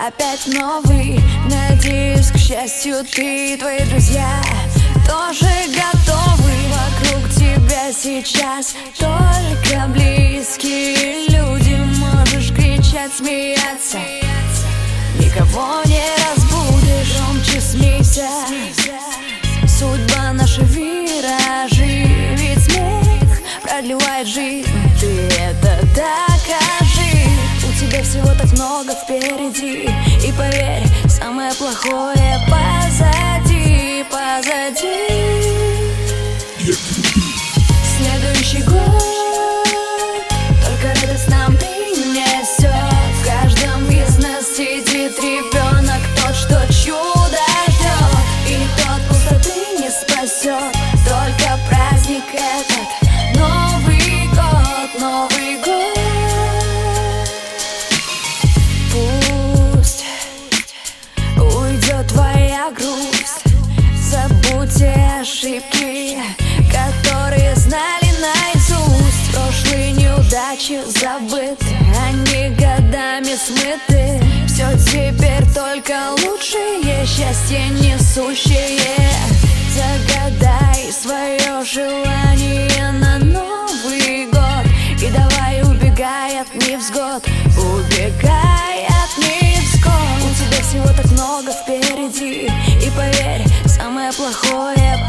опять новый. Надеюсь, к счастью, ты и твои друзья тоже готовы. Вокруг тебя сейчас только близкие люди. Можешь кричать, смеяться, никого не разбудишь. Громче смейся, судьба наша виражи. Ведь смех продлевает жизнь, ты это докажи. У тебя всего так много впереди, и поверь, самое плохое позади, позади. Следующий год только радость нам принесет. В каждом из нас сидит ребенок, тот, что чудо ждет, и тот пустоты не спасет. Только праздник этот, Новый год, Новый год. Пусть уйдет твоя грусть, забудьте ошибки, которые знали наизусть. Прошлые неудачи забыты, они годами смыты. Все теперь только лучшее, счастье несущее. Загадай свое желание на Новый год, и давай убегай от невзгод, убегай от невзгод. У тебя всего так много впереди, и поверь, самое плохое